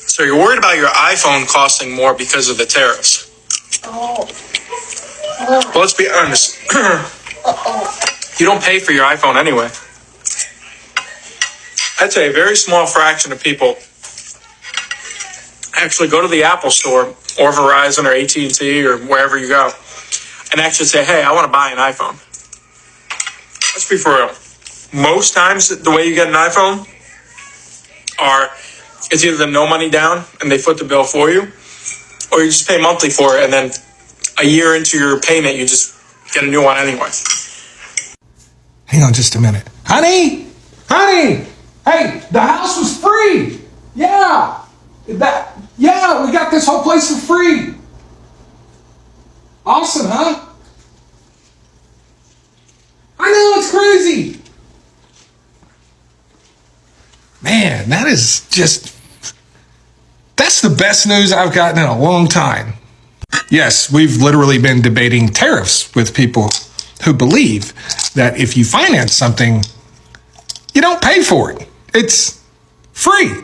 So you're worried about your iPhone costing more because of the tariffs. Well, let's be honest. You don't pay for your iPhone anyway. I'd say a very small fraction of people actually go to the Apple store or Verizon or AT&T or wherever you go and actually say, hey, I want to buy an iPhone. Let's be for real. Most times the way you get an iPhone it's either the no money down and they foot the bill for you, or you just pay monthly for it and then a year into your payment you just get a new one anyway. Hang on just a minute. Honey, hey, the house was free. Yeah, we got this whole place for free. Awesome, huh? I know, it's crazy. Man, that's the best news I've gotten in a long time. Yes, we've literally been debating tariffs with people who believe that if you finance something, you don't pay for it. It's free.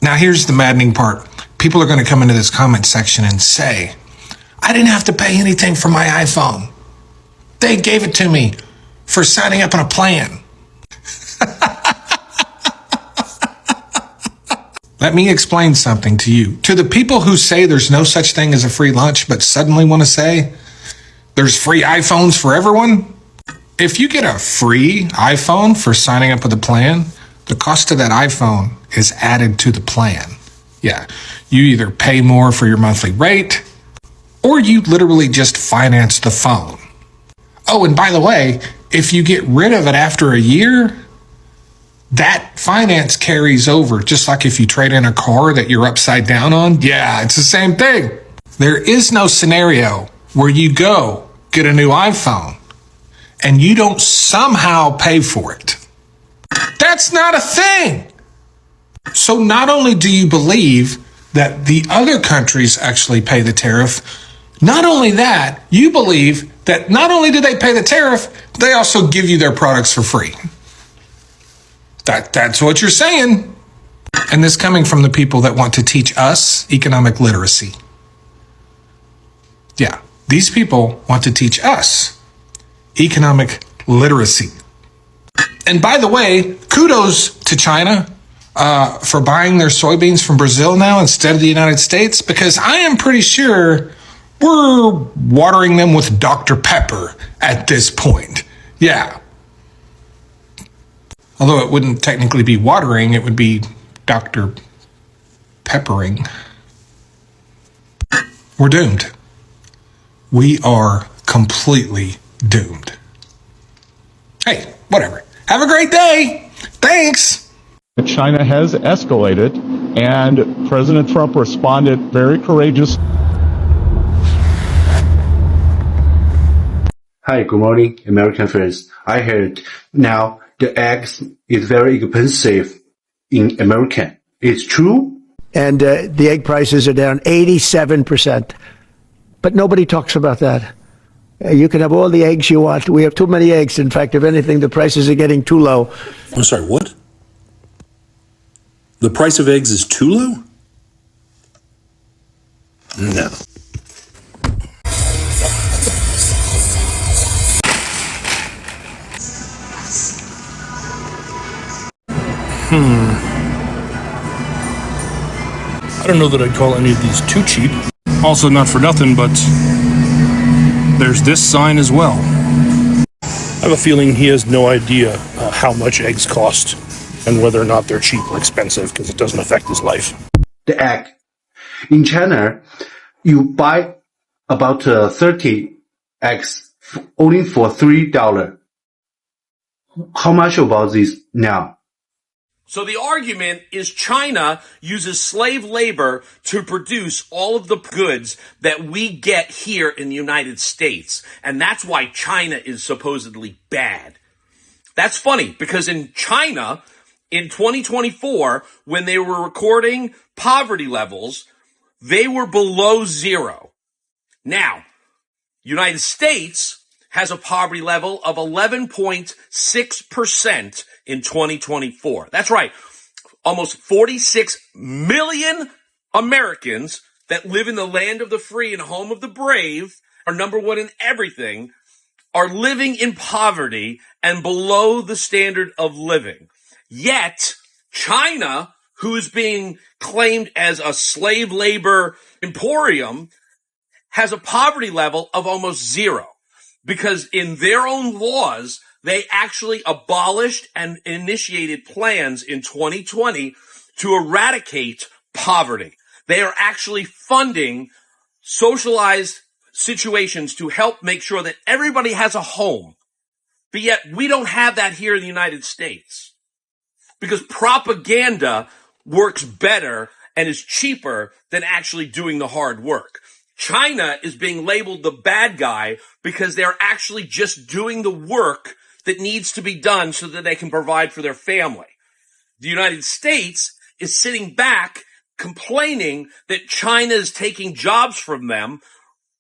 Now, here's the maddening part. People are going to come into this comment section and say, I didn't have to pay anything for my iPhone. They gave it to me for signing up on a plan. Let me explain something to you. To the people who say there's no such thing as a free lunch, but suddenly want to say there's free iPhones for everyone. If you get a free iPhone for signing up with a plan, the cost of that iPhone is added to the plan. Yeah, you either pay more for your monthly rate, or you literally just finance the phone. Oh, and by the way, if you get rid of it after a year, that finance carries over, just like if you trade in a car that you're upside down on. Yeah, it's the same thing. There is no scenario where you go get a new iPhone and you don't somehow pay for it. That's not a thing. So not only do you believe that the other countries actually pay the tariff, not only that, you believe that not only do they pay the tariff, they also give you their products for free. That's what you're saying. And this coming from the people that want to teach us economic literacy. Yeah, these people want to teach us economic literacy. And by the way, kudos to China for buying their soybeans from Brazil now instead of the United States, because I am pretty sure we're watering them with Dr. Pepper at this point. Yeah. Although it wouldn't technically be watering, it would be Dr. Peppering. We're doomed. We are completely doomed. Hey, whatever. Have a great day. Thanks. China has escalated, and President Trump responded very courageous. Hi, good morning, American friends. I heard now the eggs is very expensive in America. It's true? And the egg prices are down 87%. But nobody talks about that. You can have all the eggs you want. We have too many eggs. In fact, if anything, the prices are getting too low. I'm sorry, what? The price of eggs is too low? No. I don't know that I'd call any of these too cheap. Also, not for nothing, but there's this sign as well. I have a feeling he has no idea how much eggs cost and whether or not they're cheap or expensive, because it doesn't affect his life. The egg. In China, you buy about 30 eggs only for $3. How much about this now? So the argument is China uses slave labor to produce all of the goods that we get here in the United States. And that's why China is supposedly bad. That's funny, because in China, in 2024, when they were recording poverty levels, they were below zero. Now, United States has a poverty level of 11.6% in 2024. That's right. almost 46 million Americans that live in the land of the free and home of the brave, are number one in everything, are living in poverty and below the standard of living. Yet, China, who is being claimed as a slave labor emporium, has a poverty level of almost zero. Because in their own laws, they actually abolished and initiated plans in 2020 to eradicate poverty. They are actually funding socialized situations to help make sure that everybody has a home. But yet we don't have that here in the United States because propaganda works better and is cheaper than actually doing the hard work. China is being labeled the bad guy because they're actually just doing the work that needs to be done so that they can provide for their family. The United States is sitting back complaining that China is taking jobs from them.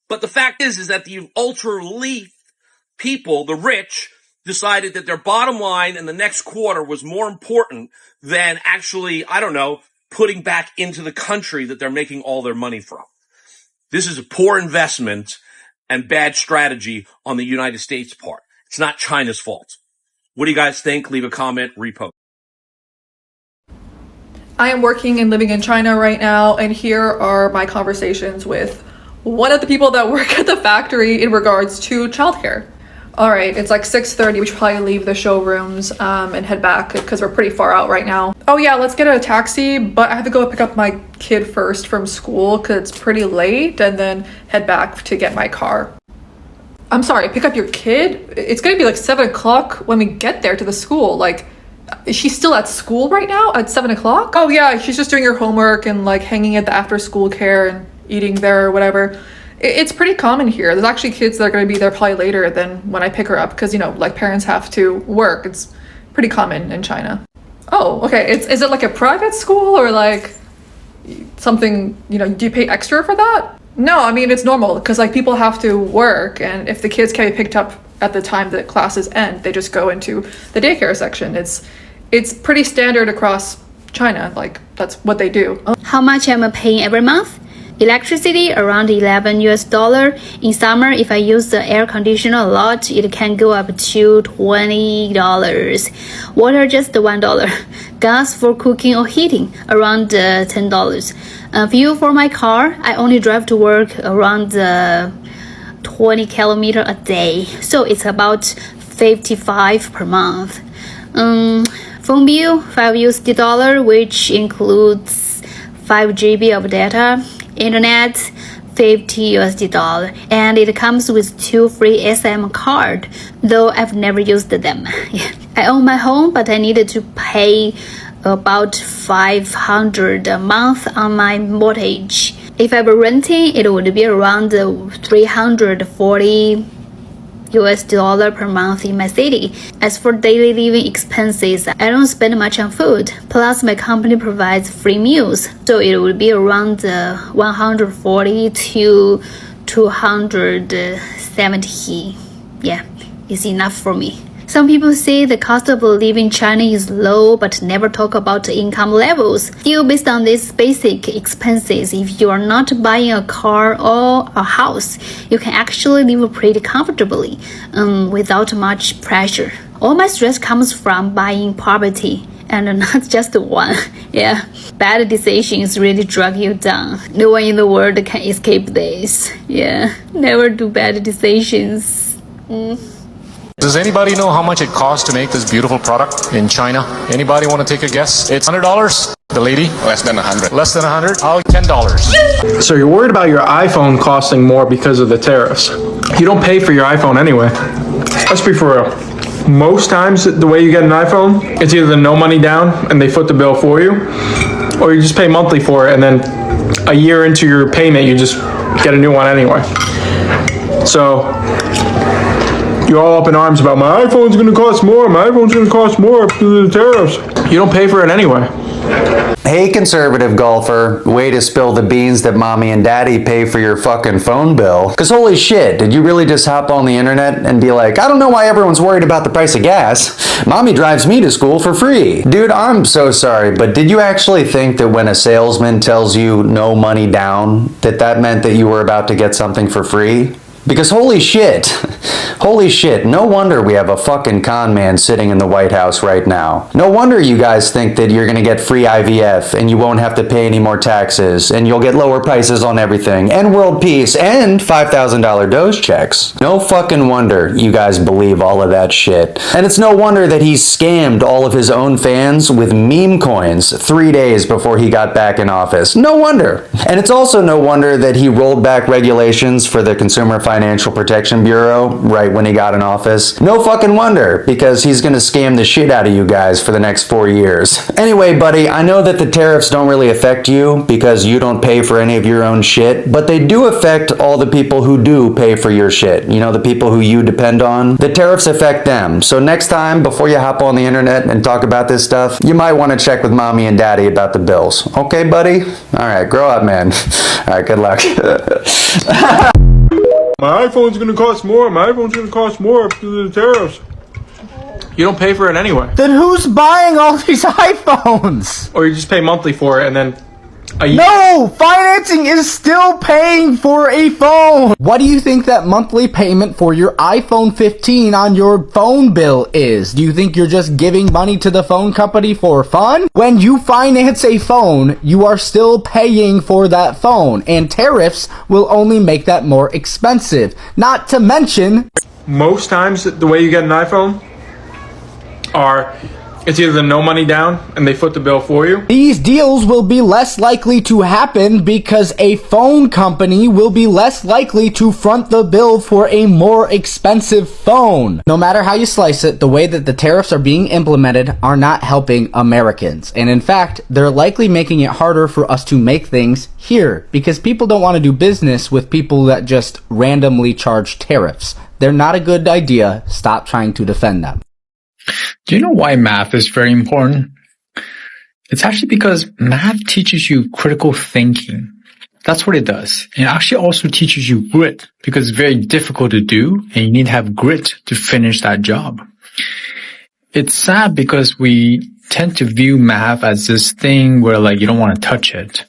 But the fact is that the ultra-elite people, the rich, decided that their bottom line in the next quarter was more important than actually, putting back into the country that they're making all their money from. This is a poor investment and bad strategy on the United States' part. It's not China's fault. What do you guys think? Leave a comment, repost. I am working and living in China right now, and here are my conversations with one of the people that work at the factory in regards to childcare. All right, it's like 6:30. We should probably leave the showrooms and head back because we're pretty far out right now. Oh yeah, let's get a taxi, but I have to go pick up my kid first from school because it's pretty late, and then head back to get my car. I'm sorry, pick up your kid? It's gonna be like 7 o'clock when we get there to the school. Like, is she still at school right now at 7 o'clock? Oh yeah, she's just doing her homework and like hanging at the after school care and eating there or whatever. It's pretty common here. There's actually kids that are going to be there probably later than when I pick her up because, like parents have to work. It's pretty common in China. Oh, okay. Is it like a private school or like something, do you pay extra for that? No, I mean, it's normal because like people have to work, and if the kids can be picked up at the time that classes end, they just go into the daycare section. It's pretty standard across China. Like that's what they do. How much am I paying every month? Electricity around $11. In summer, if I use the air conditioner a lot, it can go up to $20. Water just $1. Gas for cooking or heating around $10. Fuel for my car, I only drive to work around 20 kilometers a day, so it's about $55 per month. Phone bill, $5, which includes 5 GB of data. Internet, $50, and it comes with 2 free SM card, though I've never used them. I own my home, but I needed to pay about $500 a month on my mortgage. If I were renting, it would be around $340 per month in my city. As for daily living expenses, I don't spend much on food. Plus, my company provides free meals, so it would be around 140 to 270. Yeah, it's enough for me. Some people say the cost of living in China is low, but never talk about the income levels. Still, based on these basic expenses, if you are not buying a car or a house, you can actually live pretty comfortably, without much pressure. All my stress comes from buying property, and not just one. Yeah, bad decisions really drag you down. No one in the world can escape this. Yeah, never do bad decisions. Does anybody know how much it costs to make this beautiful product in China? Anybody want to take a guess? It's $100. The lady? Less than 100. Less than 100? I'll $10. So you're worried about your iPhone costing more because of the tariffs. You don't pay for your iPhone anyway. Let's be for real. Most times, the way you get an iPhone, it's either no money down and they foot the bill for you, or you just pay monthly for it, and then a year into your payment, you just get a new one anyway. So you're all up in arms about my iPhone's going to cost more because of the tariffs. You don't pay for it anyway. Hey, conservative golfer, way to spill the beans that mommy and daddy pay for your fucking phone bill. Cause holy shit, did you really just hop on the internet and be like, I don't know why everyone's worried about the price of gas. Mommy drives me to school for free. Dude, I'm so sorry, but did you actually think that when a salesman tells you no money down, that meant that you were about to get something for free? Because holy shit, no wonder we have a fucking con man sitting in the White House right now. No wonder you guys think that you're gonna get free IVF and you won't have to pay any more taxes and you'll get lower prices on everything and world peace and $5,000 dose checks. No fucking wonder you guys believe all of that shit. And it's no wonder that he scammed all of his own fans with meme coins 3 days before he got back in office. No wonder. And it's also no wonder that he rolled back regulations for the Consumer Financial Protection Bureau right when he got in office. No fucking wonder, because he's gonna scam the shit out of you guys for the next 4 years. Anyway, buddy, I know that the tariffs don't really affect you because you don't pay for any of your own shit, but they do affect all the people who do pay for your shit. You know, the people who you depend on. The tariffs affect them. So next time, before you hop on the internet and talk about this stuff, you might want to check with mommy and daddy about the bills. Okay, buddy? Alright, grow up, man. Alright, good luck. My iPhone's gonna cost more. My iPhone's gonna cost more because of the tariffs. You don't pay for it anyway. Then who's buying all these iPhones? Or you just pay monthly for it and then No! Financing is still paying for a phone! What do you think that monthly payment for your iPhone 15 on your phone bill is? Do you think you're just giving money to the phone company for fun? When you finance a phone, you are still paying for that phone, and tariffs will only make that more expensive. Not to mention, most times the way you get an iPhone are it's either the no money down and they foot the bill for you. These deals will be less likely to happen because a phone company will be less likely to front the bill for a more expensive phone. No matter how you slice it, the way that the tariffs are being implemented are not helping Americans. And in fact, they're likely making it harder for us to make things here because people don't want to do business with people that just randomly charge tariffs. They're not a good idea. Stop trying to defend them. Do you know why math is very important? It's actually because math teaches you critical thinking. That's what it does. It actually also teaches you grit because it's very difficult to do and you need to have grit to finish that job. It's sad because we tend to view math as this thing where like you don't want to touch it.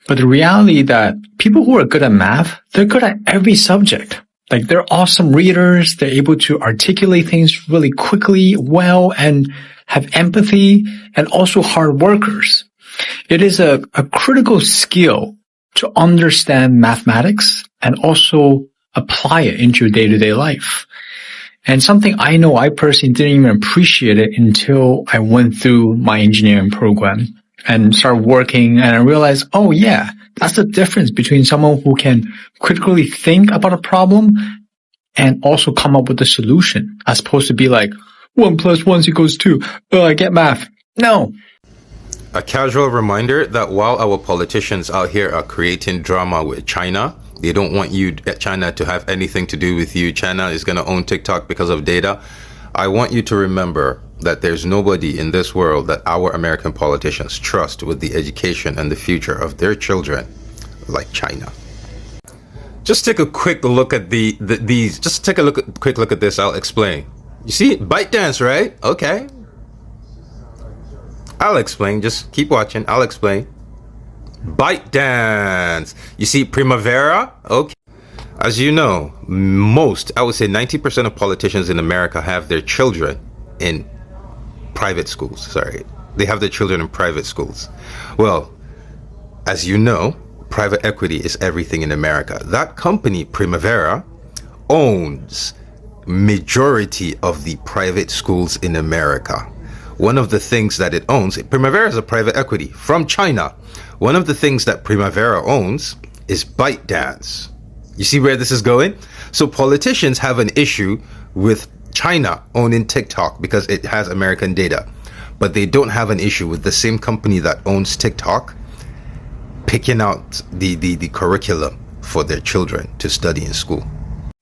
But the reality that people who are good at math, they're good at every subject. Like they're awesome readers. They're able to articulate things really quickly, well, and have empathy and also hard workers. It is a critical skill to understand mathematics and also apply it into your day-to-day life. And something I know I personally didn't even appreciate it until I went through my engineering program and started working and I realized, oh yeah, that's the difference between someone who can critically think about a problem and also come up with a solution, as opposed to be like, 1 + 1 = 2. I get math. No. A casual reminder that while our politicians out here are creating drama with China, they don't want China to have anything to do with you. China is going to own TikTok because of data. I want you to remember that there's nobody in this world that our American politicians trust with the education and the future of their children like China. Just take a quick look at these. Just take a quick look at this. I'll explain. You see, ByteDance, right? Okay. I'll explain. Just keep watching. I'll explain. ByteDance. You see, Primavera? Okay. As you know, I would say 90% of politicians in America have their children in private schools. Sorry. They have their children in private schools. Well, as you know, private equity is everything in America. That company, Primavera, owns majority of the private schools in America. One of the things that it owns, Primavera is a private equity from China. One of the things that Primavera owns is ByteDance. You see where this is going? So politicians have an issue with China owning TikTok because it has American data. But they don't have an issue with the same company that owns TikTok picking out the curriculum for their children to study in school.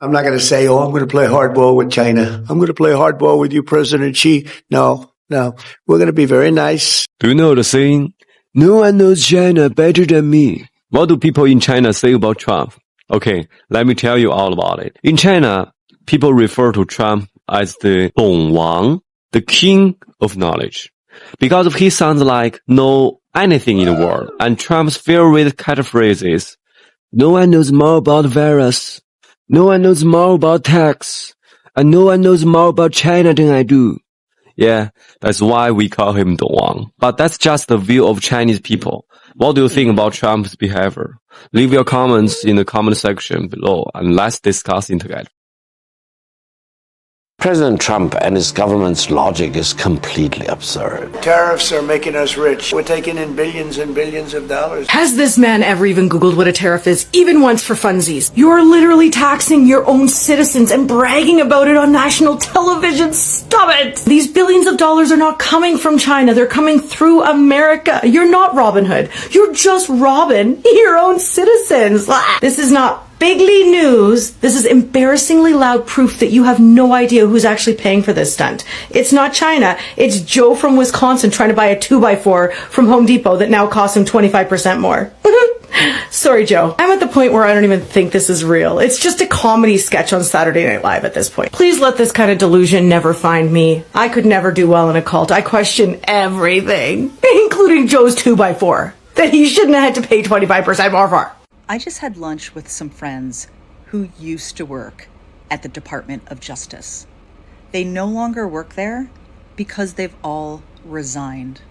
I'm not going to say, I'm going to play hardball with China. I'm going to play hardball with you, President Xi. No. We're going to be very nice. Do you know the saying, No one knows China better than me. What do people in China say about Trump? Okay, let me tell you all about it. In China, people refer to Trump as the Dong Wang, the king of knowledge, because he sounds like know anything in the world. And Trump's favorite catchphrase is, no one knows more about virus, no one knows more about tax, and no one knows more about China than I do. Yeah, that's why we call him Dong Wang. But that's just the view of Chinese people. What do you think about Trump's behavior? Leave your comments in the comment section below and let's discuss it together. President Trump and his government's logic is completely absurd. Tariffs are making us rich. We're taking in billions and billions of dollars. Has this man ever even Googled what a tariff is, even once for funsies? You're literally taxing your own citizens and bragging about it on national television. Stop it! These billions of dollars are not coming from China. They're coming through America. You're not Robin Hood. You're just robbing your own citizens. This is not bigly news. This is embarrassingly loud proof that you have no idea who's actually paying for this stunt. It's not China. It's Joe from Wisconsin trying to buy a 2x4 from Home Depot that now costs him 25% more. Sorry, Joe. I'm at the point where I don't even think this is real. It's just a comedy sketch on Saturday Night Live at this point. Please let this kind of delusion never find me. I could never do well in a cult. I question everything, including Joe's 2x4, that he shouldn't have had to pay 25% more for. I just had lunch with some friends who used to work at the Department of Justice. They no longer work there because they've all resigned.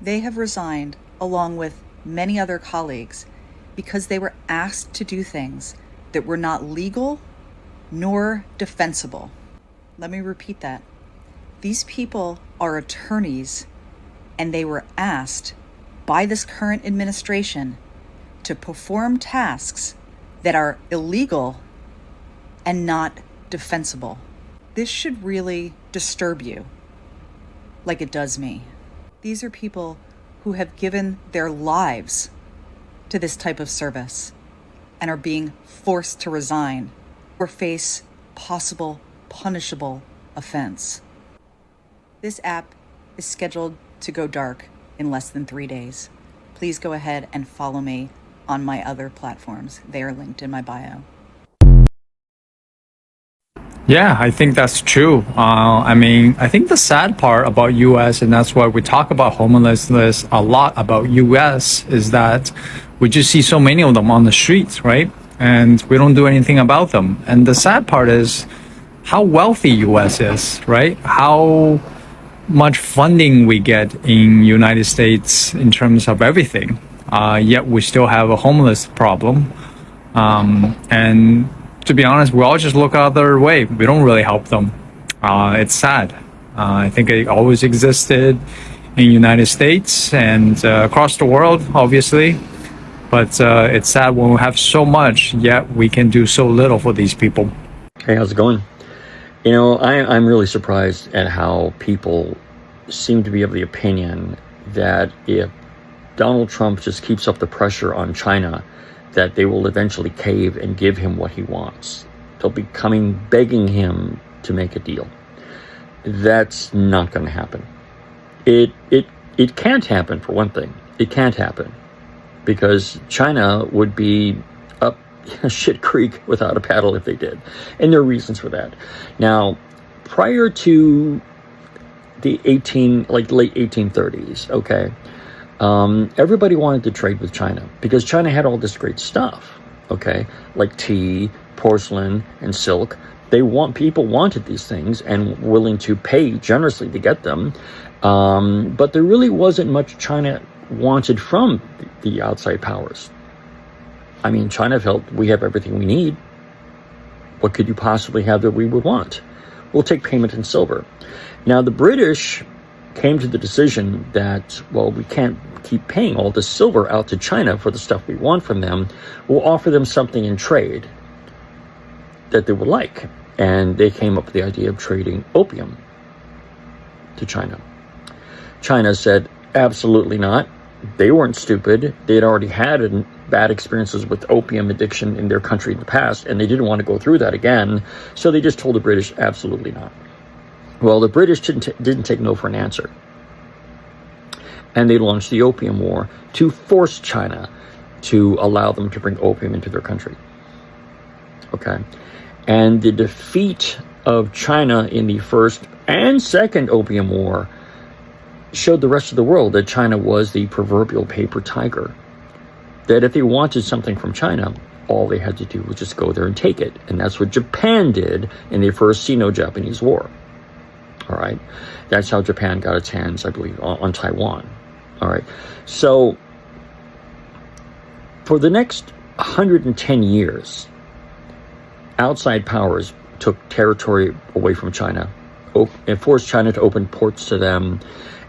They have resigned along with many other colleagues because they were asked to do things that were not legal nor defensible. Let me repeat that. These people are attorneys and they were asked by this current administration to perform tasks that are illegal and not defensible. This should really disturb you, like it does me. These are people who have given their lives to this type of service and are being forced to resign or face possible punishable offense. This app is scheduled to go dark in less than 3 days. Please go ahead and follow me on my other platforms. They are linked in my bio. Yeah, I think that's true. I think the sad part about US, and that's why we talk about homelessness a lot about US, is that we just see so many of them on the streets, right? And we don't do anything about them. And the sad part is how wealthy US is, right? How much funding we get in United States in terms of everything. Yet we still have a homeless problem. And to be honest, we all just look other way. We don't really help them. It's sad. I think it always existed in United States and across the world, obviously. But it's sad when we have so much, yet we can do so little for these people. Hey, how's it going? You know, I'm really surprised at how people seem to be of the opinion that if Donald Trump just keeps up the pressure on China, that they will eventually cave and give him what he wants. They'll be coming begging him to make a deal. That's not going to happen. It can't happen, for one thing. It can't happen because China would be up shit creek without a paddle if they did. And there are reasons for that. Now, prior to the late 1830s, okay, everybody wanted to trade with China because China had all this great stuff, okay, like tea, porcelain, and silk. People wanted these things and willing to pay generously to get them. But there really wasn't much China wanted from the outside powers. I mean, China felt we have everything we need. What could you possibly have that we would want? We'll take payment in silver. Now, the British came to the decision that, well, we can't keep paying all this silver out to China for the stuff we want from them. We'll offer them something in trade that they would like. And they came up with the idea of trading opium to China. China said, absolutely not. They weren't stupid. They had already had bad experiences with opium addiction in their country in the past, and they didn't want to go through that again. So they just told the British, absolutely not. Well, the British didn't take no for an answer. And they launched the Opium War to force China to allow them to bring opium into their country. Okay. And the defeat of China in the first and second Opium War showed the rest of the world that China was the proverbial paper tiger. That if they wanted something from China, all they had to do was just go there and take it. And that's what Japan did in the first Sino-Japanese War. All right. That's how Japan got its hands, I believe, on Taiwan. All right. So for the next 110 years, outside powers took territory away from China and forced China to open ports to them.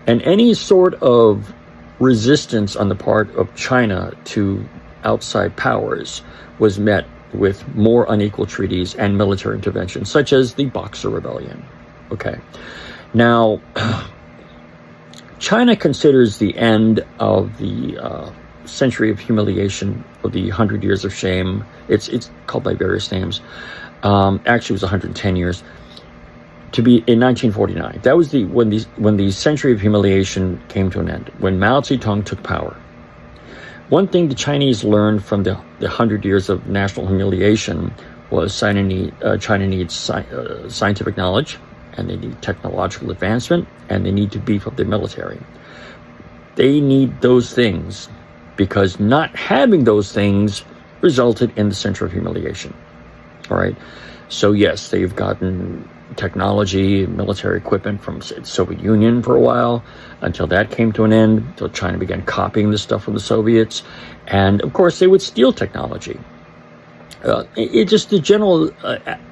And any sort of resistance on the part of China to outside powers was met with more unequal treaties and military intervention, such as the Boxer Rebellion. Okay. Now, China considers the end of the century of humiliation, of the 100 years of shame. It's called by various names. Actually, it was 110 years. To be in 1949. That was when the century of humiliation came to an end, when Mao Zedong took power. One thing the Chinese learned from the 100 years of national humiliation was China needs scientific knowledge, and they need technological advancement, and they need to beef up their military. They need those things because not having those things resulted in the century of humiliation. All right. So yes, they've gotten technology, military equipment from the Soviet Union for a while, until that came to an end, until China began copying this stuff from the Soviets. And of course, they would steal technology. It's just the general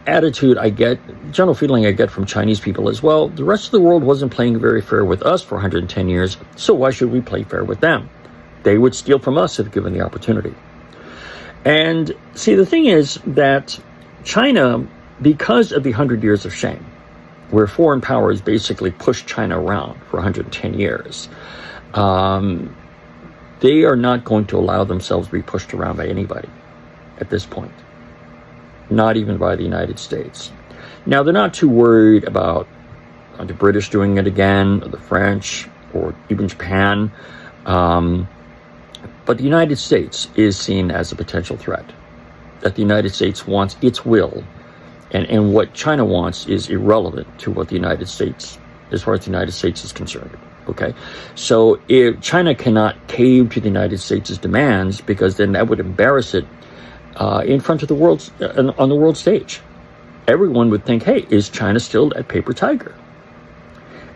attitude I get, general feeling I get from Chinese people is, well, the rest of the world wasn't playing very fair with us for 110 years, so why should we play fair with them? They would steal from us if given the opportunity. And see, the thing is that China, because of the 100 years of shame, where foreign powers basically pushed China around for 110 years, they are not going to allow themselves to be pushed around by anybody at this point, not even by the United States. Now, they're not too worried about the British doing it again, or the French, or even Japan, but the United States is seen as a potential threat, that the United States wants its will. And what China wants is irrelevant to what the United States, as far as the United States is concerned. Okay, so if China cannot cave to the United States' demands, because then that would embarrass it in front of the world, on the world stage. Everyone would think, hey, is China still that paper tiger?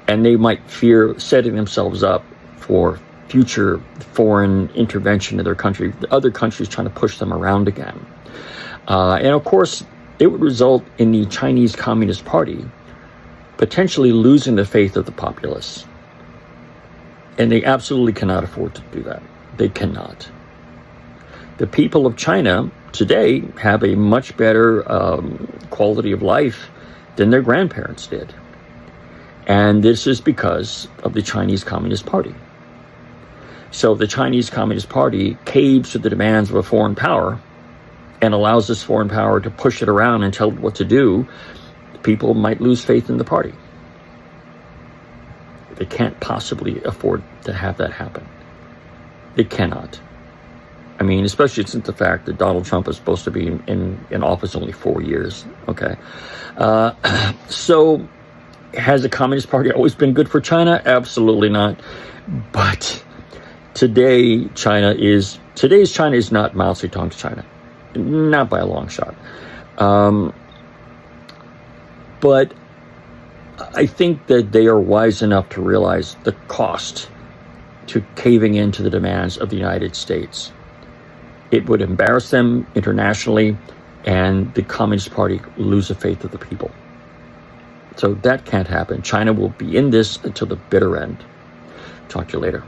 And they might fear setting themselves up for future foreign intervention in their country, the other countries trying to push them around again. And of course, it would result in the Chinese Communist Party potentially losing the faith of the populace. And they absolutely cannot afford to do that. They cannot. The people of China today have a much better quality of life than their grandparents did. And this is because of the Chinese Communist Party. So the Chinese Communist Party caves to the demands of a foreign power and allows this foreign power to push it around and tell it what to do. People might lose faith in the party. They can't possibly afford to have that happen. They cannot. I mean, especially since the fact that Donald Trump is supposed to be in office only 4 years. Okay. So has the Communist Party always been good for China? Absolutely not. But today's China is not Mao Zedong's China. Not by a long shot. But I think that they are wise enough to realize the cost to caving into the demands of the United States. It would embarrass them internationally, and the Communist Party lose the faith of the people. So that can't happen. China will be in this until the bitter end. Talk to you later.